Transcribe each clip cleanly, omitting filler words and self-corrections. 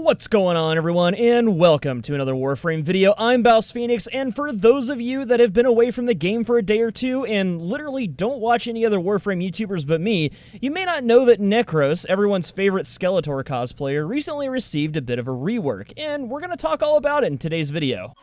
What's going on, everyone, and welcome to another Warframe video. I'm BouseFeenux, and for those of you that have been away from the game for a day or two and literally don't watch any other Warframe YouTubers but me, you may not know that Nekros, everyone's favorite Skeletor cosplayer, recently received a bit of a rework, and we're going to talk all about it in today's video.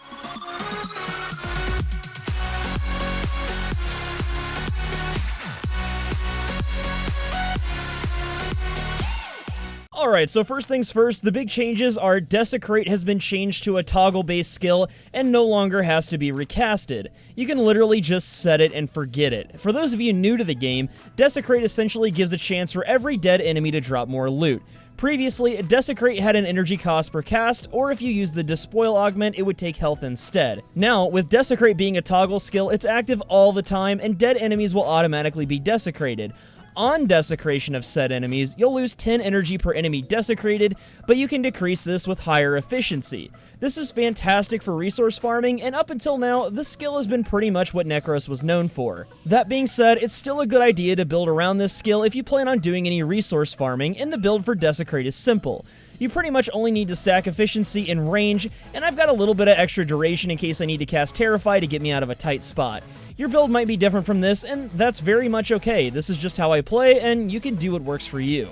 Alright, so first things first, the big changes are Desecrate has been changed to a toggle-based skill and no longer has to be recasted. You can literally just set it and forget it. For those of you new to the game, Desecrate essentially gives a chance for every dead enemy to drop more loot. Previously, Desecrate had an energy cost per cast, or if you use the Despoil augment, it would take health instead. Now, with Desecrate being a toggle skill, it's active all the time, and dead enemies will automatically be desecrated. On desecration of said enemies, you'll lose 10 energy per enemy desecrated, but you can decrease this with higher efficiency. This is fantastic for resource farming, and up until now, this skill has been pretty much what Nekros was known for. That being said, it's still a good idea to build around this skill if you plan on doing any resource farming, and the build for Desecrate is simple. You pretty much only need to stack efficiency and range, and I've got a little bit of extra duration in case I need to cast Terrify to get me out of a tight spot. Your build might be different from this, and that's very much okay. This is just how I play, and you can do what works for you.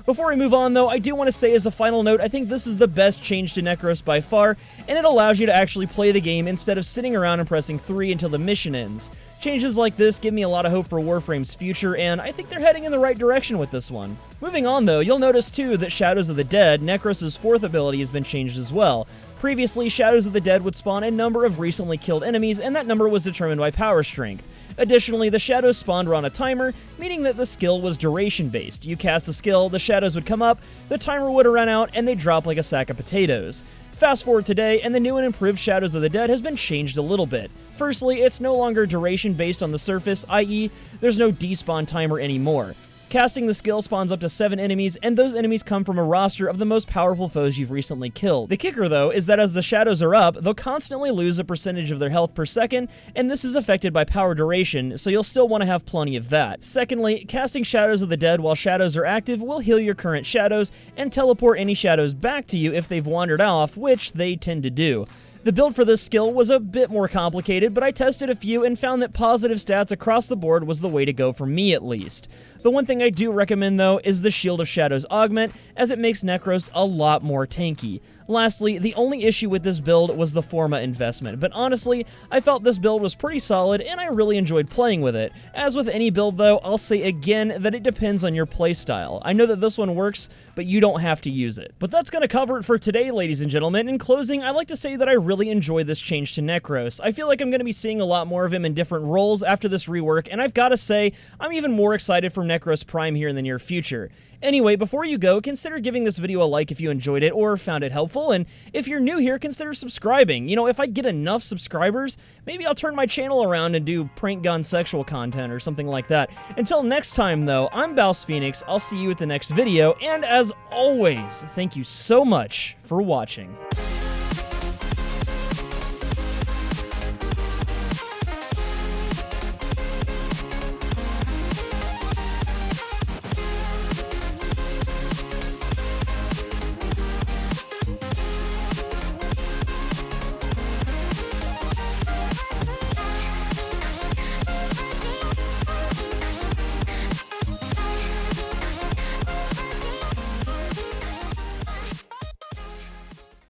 Before we move on, though, I do want to say as a final note, I think this is the best change to Nekros by far, and it allows you to actually play the game instead of sitting around and pressing 3 until the mission ends. Changes like this give me a lot of hope for Warframe's future, and I think they're heading in the right direction with this one. Moving on, though, you'll notice too that Shadows of the Dead, Nekros' 4th ability, has been changed as well. Previously, Shadows of the Dead would spawn a number of recently killed enemies, and that number was determined by power strength. Additionally, the shadows spawned were on a timer, meaning that the skill was duration-based. You cast a skill, the shadows would come up, the timer would run out, and they'd drop like a sack of potatoes. Fast forward today, and the new and improved Shadows of the Dead has been changed a little bit. Firstly, it's no longer duration based on the surface, i.e., there's no despawn timer anymore. Casting the skill spawns up to 7 enemies, and those enemies come from a roster of the most powerful foes you've recently killed. The kicker, though, is that as the shadows are up, they'll constantly lose a percentage of their health per second, and this is affected by power duration, so you'll still want to have plenty of that. Secondly, casting Shadows of the Dead while shadows are active will heal your current shadows, and teleport any shadows back to you if they've wandered off, which they tend to do. The build for this skill was a bit more complicated, but I tested a few and found that positive stats across the board was the way to go for me at least. The one thing I do recommend though is the Shield of Shadows augment, as it makes Nekros a lot more tanky. Lastly, the only issue with this build was the Forma investment, but honestly, I felt this build was pretty solid and I really enjoyed playing with it. As with any build though, I'll say again that it depends on your playstyle. I know that this one works, but you don't have to use it. But that's gonna cover it for today, ladies and gentlemen. In closing, I'd like to say that I really enjoy this change to Nekros. I feel like I'm going to be seeing a lot more of him in different roles after this rework, and I've got to say, I'm even more excited for Nekros Prime here in the near future. Anyway, before you go, consider giving this video a like if you enjoyed it or found it helpful, and if you're new here, consider subscribing. You know, if I get enough subscribers, maybe I'll turn my channel around and do prank gun sexual content or something like that. Until next time, though, I'm BouseFeenux, I'll see you at the next video, and as always, thank you so much for watching.